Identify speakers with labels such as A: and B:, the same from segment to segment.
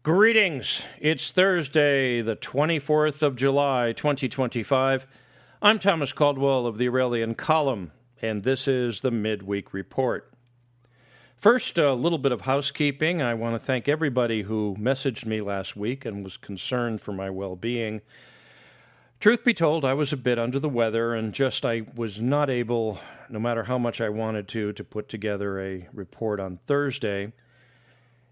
A: Greetings. It's Thursday, the 24th of July, 2025. I'm Thomas Caldwell of the Aurelian Column, and this is the Midweek Report. First, a little bit of housekeeping. I want to thank everybody who messaged me last week and was concerned for my well-being. Truth be told, I was a bit under the weather and I was not able, no matter how much I wanted to put together a report on Thursday.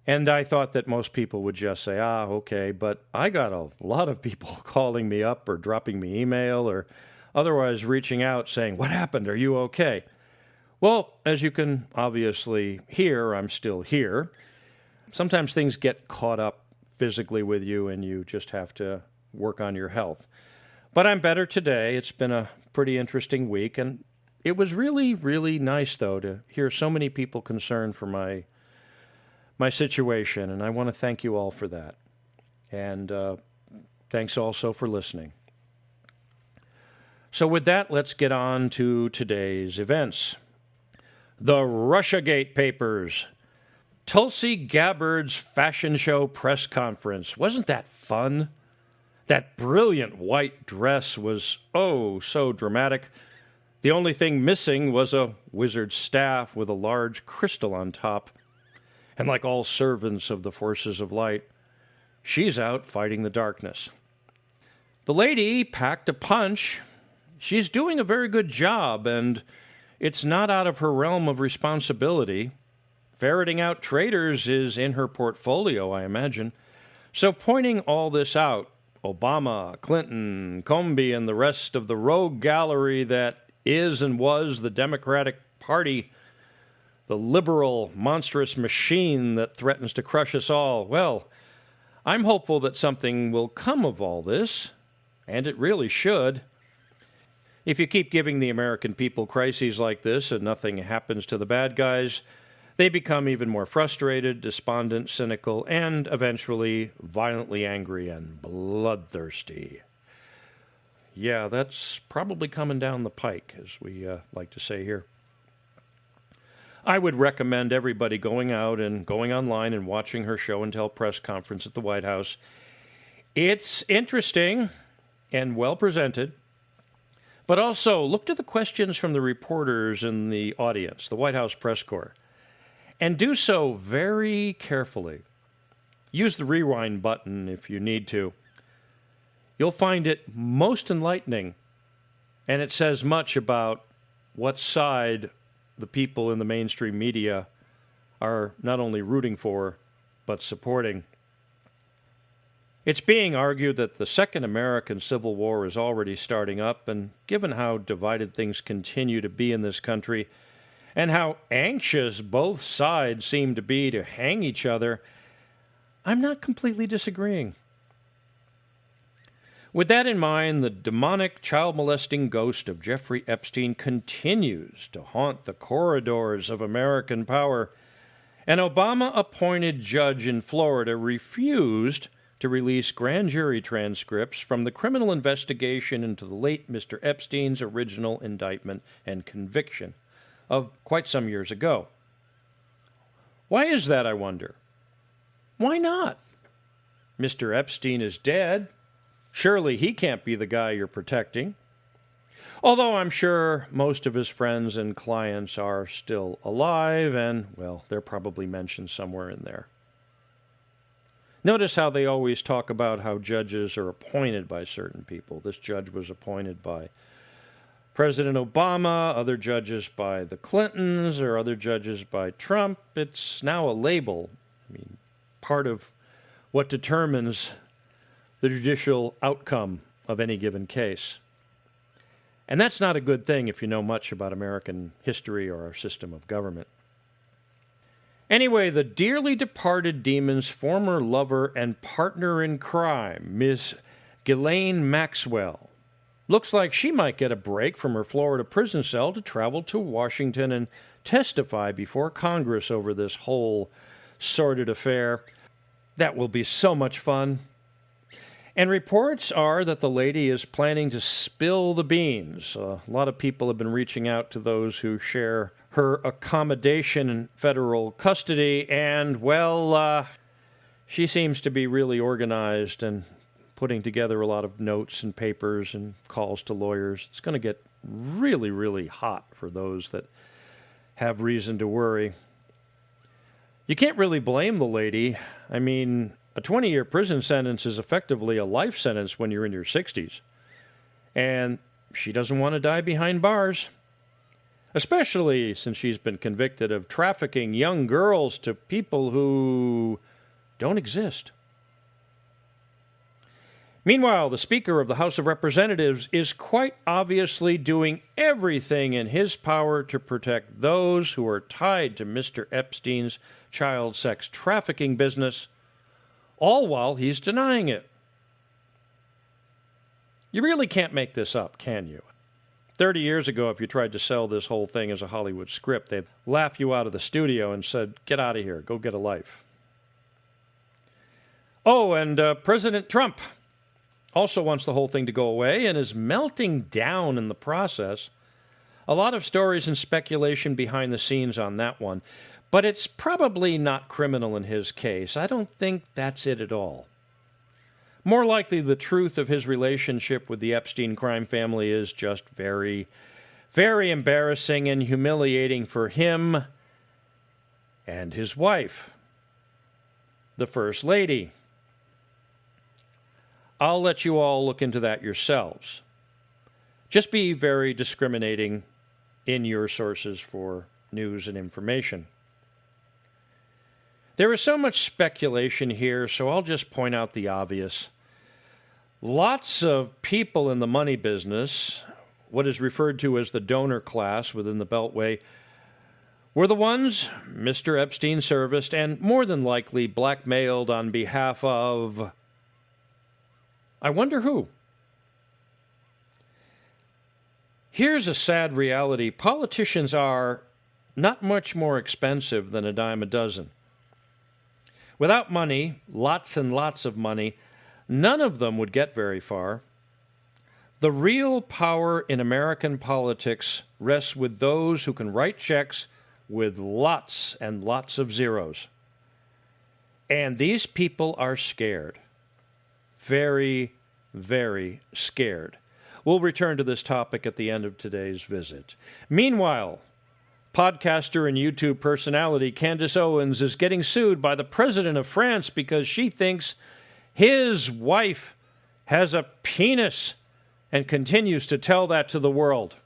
A: And I thought that most people would just say, okay, but I got a lot of people calling me up or dropping me email or otherwise reaching out saying, what happened? Are you okay? Well, as you can obviously hear, I'm still here. Sometimes things get caught up physically with you and you just have to work on your health. But I'm better today. It's been a pretty interesting week, and it was really, really nice, though, to hear so many people concerned for my situation, and I want to thank you all for that. And thanks also for listening. So with that, let's get on to today's events. The Russiagate Papers. Tulsi Gabbard's fashion show press conference. Wasn't that fun? That brilliant white dress was so dramatic. The only thing missing was a wizard's staff with a large crystal on top. And like all servants of the forces of light, she's out fighting the darkness. The lady packed a punch. She's doing a very good job, and it's not out of her realm of responsibility. Ferreting out traitors is in her portfolio, I imagine. So pointing all this out, Obama, Clinton, Comey, and the rest of the rogue gallery that is and was the Democratic Party, the liberal, monstrous machine that threatens to crush us all. Well, I'm hopeful that something will come of all this, and it really should. If you keep giving the American people crises like this and nothing happens to the bad guys, they become even more frustrated, despondent, cynical, and eventually violently angry and bloodthirsty. Yeah, that's probably coming down the pike, as we like to say here. I would recommend everybody going out and going online and watching her show and tell press conference at the White House. It's interesting and well presented, but also look to the questions from the reporters in the audience, the White House press corps, and do so very carefully. Use the rewind button if you need to. You'll find it most enlightening, and it says much about what side the people in the mainstream media are not only rooting for, but supporting. It's being argued that the Second American Civil War is already starting up, and given how divided things continue to be in this country, and how anxious both sides seem to be to hang each other, I'm not completely disagreeing. With that in mind, the demonic child-molesting ghost of Jeffrey Epstein continues to haunt the corridors of American power. An Obama-appointed judge in Florida refused to release grand jury transcripts from the criminal investigation into the late Mr. Epstein's original indictment and conviction of quite some years ago. Why is that, I wonder? Why not? Mr. Epstein is dead. Surely he can't be the guy you're protecting. Although I'm sure most of his friends and clients are still alive, and, well, they're probably mentioned somewhere in there. Notice how they always talk about how judges are appointed by certain people. This judge was appointed by President Obama, other judges by the Clintons, or other judges by Trump. It's now a label. Part of what determines the judicial outcome of any given case. And that's not a good thing if you know much about American history or our system of government. Anyway, the dearly departed demon's former lover and partner in crime, Ms. Ghislaine Maxwell, looks like she might get a break from her Florida prison cell to travel to Washington and testify before Congress over this whole sordid affair. That will be so much fun. And reports are that the lady is planning to spill the beans. A lot of people have been reaching out to those who share her accommodation in federal custody, and, well, She seems to be really organized and putting together a lot of notes and papers and calls to lawyers. It's going to get really, really hot for those that have reason to worry. You can't really blame the lady. I mean, a 20-year prison sentence is effectively a life sentence when you're in your 60s. And she doesn't want to die behind bars, especially since she's been convicted of trafficking young girls to people who don't exist. Meanwhile, the Speaker of the House of Representatives is quite obviously doing everything in his power to protect those who are tied to Mr. Epstein's child sex trafficking business, all while he's denying it. You really can't make this up, can you? 30 years ago, if you tried to sell this whole thing as a Hollywood script, they'd laugh you out of the studio and said, "Get out of here, go get a life." Oh, and President Trump also wants the whole thing to go away and is melting down in the process. A lot of stories and speculation behind the scenes on that one, but it's probably not criminal in his case. I don't think that's it at all. More likely, the truth of his relationship with the Epstein crime family is just very, very embarrassing and humiliating for him and his wife, the First Lady. I'll let you all look into that yourselves. Just be very discriminating in your sources for news and information. There is so much speculation here, so I'll just point out the obvious. Lots of people in the money business, what is referred to as the donor class within the Beltway, were the ones Mr. Epstein serviced and more than likely blackmailed on behalf of, I wonder who. Here's a sad reality. Politicians are not much more expensive than a dime a dozen. Without money, lots and lots of money, none of them would get very far. The real power in American politics rests with those who can write checks with lots and lots of zeros. And these people are scared. Very, very scared. We'll return to this topic at the end of today's visit. Meanwhile, podcaster and YouTube personality Candace Owens is getting sued by the president of France because she thinks his wife has a penis and continues to tell that to the world.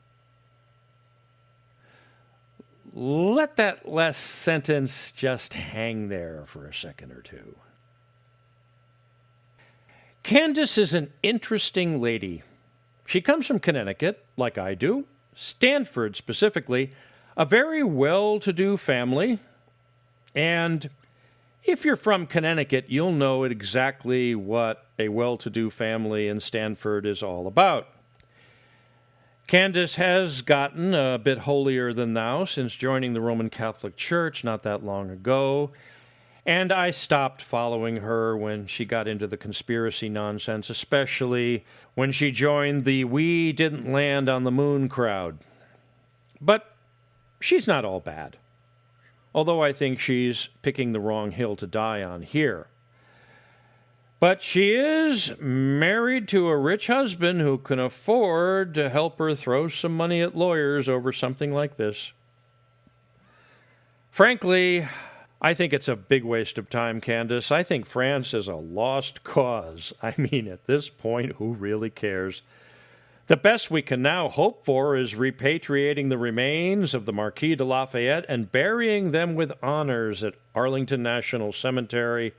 A: Let that last sentence just hang there for a second or two. Candace is an interesting lady. She comes from Connecticut, like I do, Stanford specifically, a very well-to-do family. And if you're from Connecticut, you'll know exactly what a well-to-do family in Stanford is all about. Candace has gotten a bit holier than thou since joining the Roman Catholic Church not that long ago, and I stopped following her when she got into the conspiracy nonsense, especially when she joined the "we didn't land on the moon" crowd. But she's not all bad, although I think she's picking the wrong hill to die on here. But she is married to a rich husband who can afford to help her throw some money at lawyers over something like this. Frankly, I think it's a big waste of time, Candace. I think France is a lost cause. I mean, at this point, who really cares? The best we can now hope for is repatriating the remains of the Marquis de Lafayette and burying them with honors at Arlington National Cemetery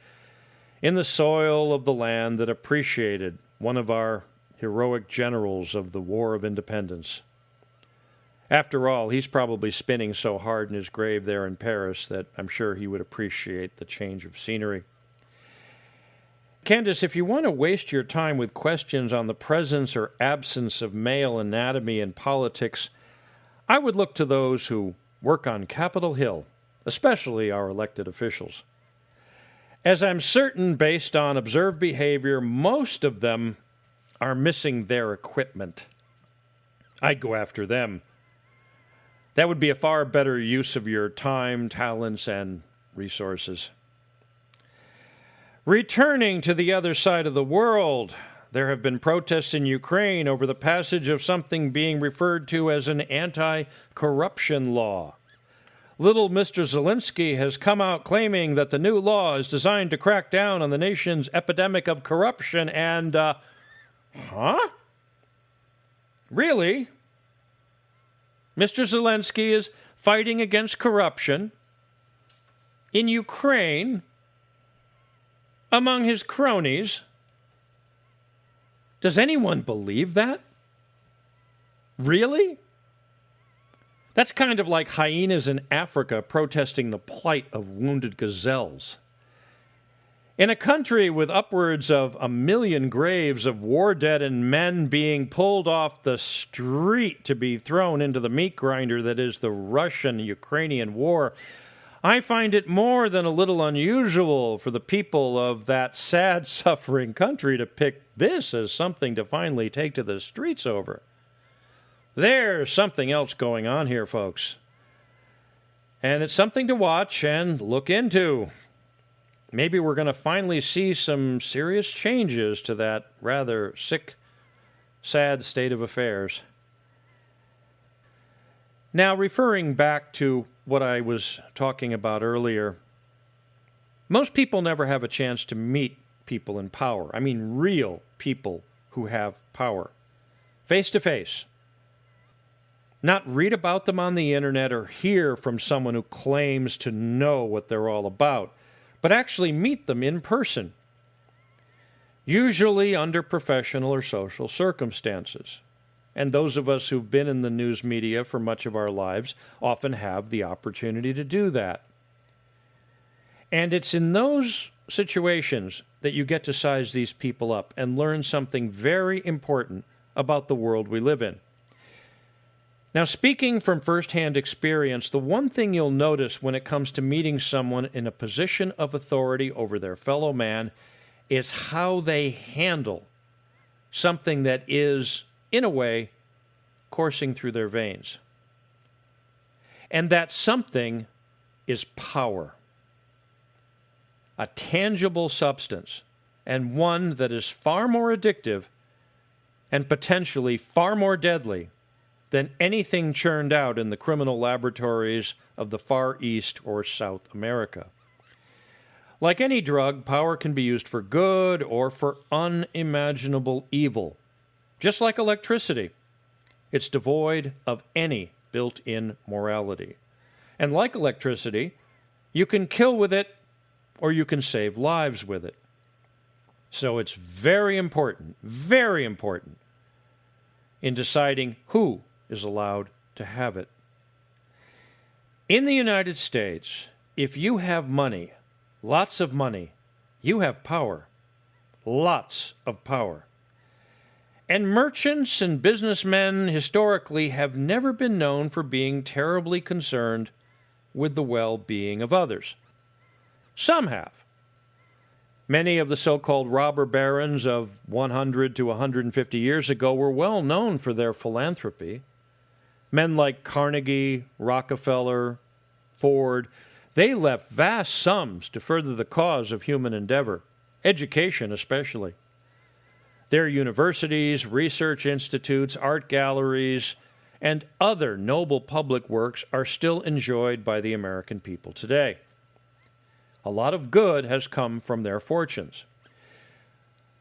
A: in the soil of the land that appreciated one of our heroic generals of the War of Independence. After all, he's probably spinning so hard in his grave there in Paris that I'm sure he would appreciate the change of scenery. Candace, if you want to waste your time with questions on the presence or absence of male anatomy in politics, I would look to those who work on Capitol Hill, especially our elected officials. As I'm certain, based on observed behavior, most of them are missing their equipment. I'd go after them. That would be a far better use of your time, talents, and resources. Returning to the other side of the world, there have been protests in Ukraine over the passage of something being referred to as an anti-corruption law. Little Mr. Zelensky has come out claiming that the new law is designed to crack down on the nation's epidemic of corruption and, Really? Mr. Zelensky is fighting against corruption in Ukraine among his cronies. Does anyone believe that? Really? That's kind of like hyenas in Africa protesting the plight of wounded gazelles. In a country with upwards of 1 million graves of war dead and men being pulled off the street to be thrown into the meat grinder that is the Russian-Ukrainian war, I find it more than a little unusual for the people of that sad, suffering country to pick this as something to finally take to the streets over. There's something else going on here, folks. And it's something to watch and look into. Maybe we're going to finally see some serious changes to that rather sick, sad state of affairs. Now, referring back to what I was talking about earlier, most people never have a chance to meet people in power. I mean, real people who have power, face to face. Not read about them on the internet or hear from someone who claims to know what they're all about, but actually meet them in person, usually under professional or social circumstances. And those of us who've been in the news media for much of our lives often have the opportunity to do that. And it's in those situations that you get to size these people up and learn something very important about the world we live in. Now, speaking from firsthand experience, the one thing you'll notice when it comes to meeting someone in a position of authority over their fellow man is how they handle something that is, in a way, coursing through their veins. And that something is power. A tangible substance, and one that is far more addictive and potentially far more deadly than anything churned out in the criminal laboratories of the Far East or South America. Like any drug, power can be used for good or for unimaginable evil. Just like electricity, it's devoid of any built-in morality. And like electricity, you can kill with it or you can save lives with it. So it's very important in deciding who is allowed to have it. In the United States, if you have money, lots of money, you have power. Lots of power. And merchants and businessmen historically have never been known for being terribly concerned with the well-being of others. Some have. Many of the so-called robber barons of 100 to 150 years ago were well known for their philanthropy. Men like Carnegie, Rockefeller, Ford, they left vast sums to further the cause of human endeavor, education especially. Their universities, research institutes, art galleries, and other noble public works are still enjoyed by the American people today. A lot of good has come from their fortunes.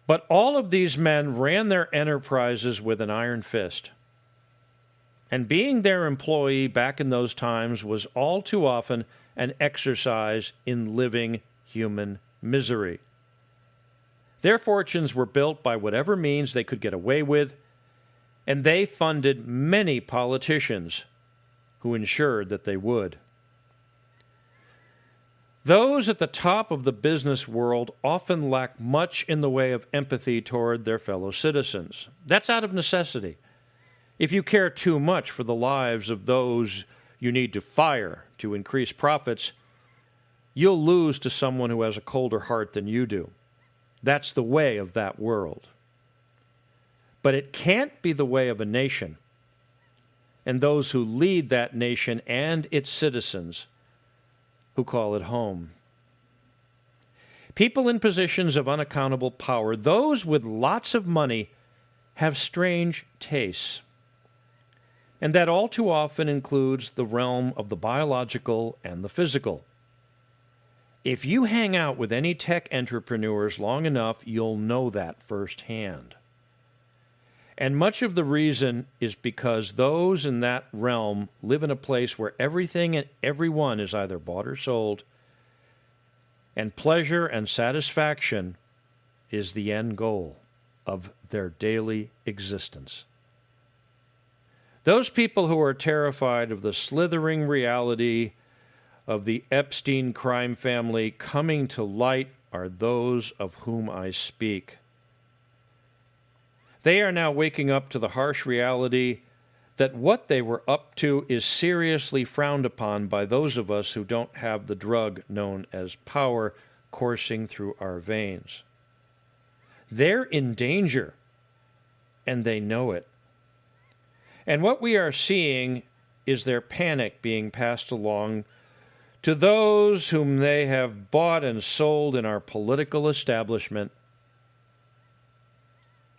A: But all of these men ran their enterprises with an iron fist. And being their employee back in those times was all too often an exercise in living human misery. Their fortunes were built by whatever means they could get away with, and they funded many politicians who ensured that they would. Those at the top of the business world often lack much in the way of empathy toward their fellow citizens. That's out of necessity. If you care too much for the lives of those you need to fire to increase profits, you'll lose to someone who has a colder heart than you do. That's the way of that world. But it can't be the way of a nation and those who lead that nation and its citizens who call it home. People in positions of unaccountable power, those with lots of money, have strange tastes. And that all too often includes the realm of the biological and the physical. If you hang out with any tech entrepreneurs long enough, you'll know that firsthand. And much of the reason is because those in that realm live in a place where everything and everyone is either bought or sold, and pleasure and satisfaction is the end goal of their daily existence. Those people who are terrified of the slithering reality of the Epstein crime family coming to light are those of whom I speak. They are now waking up to the harsh reality that what they were up to is seriously frowned upon by those of us who don't have the drug known as power coursing through our veins. They're in danger, and they know it. And what we are seeing is their panic being passed along to those whom they have bought and sold in our political establishment,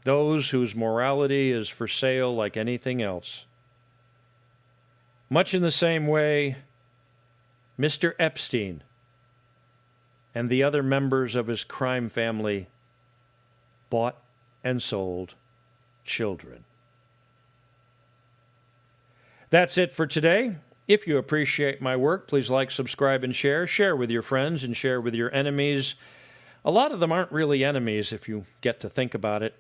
A: those whose morality is for sale like anything else. Much in the same way, Mr. Epstein and the other members of his crime family bought and sold children. That's it for today. If you appreciate my work, please like, subscribe, and share. Share with your friends and share with your enemies. A lot of them aren't really enemies if you get to think about it.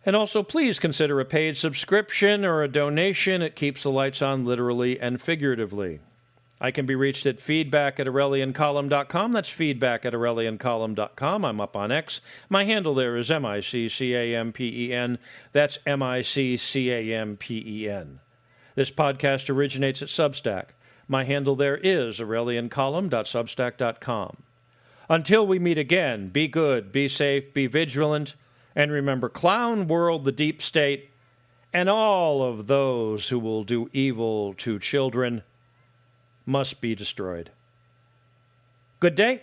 A: And also, please consider a paid subscription or a donation. It keeps the lights on literally and figuratively. I can be reached at feedback@aureliancolumn.com. That's feedback@aureliancolumn.com. I'm up on X. My handle there is MICCAMPEN. That's MICCAMPEN. This podcast originates at Substack. My handle there is aureliancolumn.substack.com. Until we meet again, be good, be safe, be vigilant, and remember, Clown World, the Deep State, and all of those who will do evil to children must be destroyed. Good day.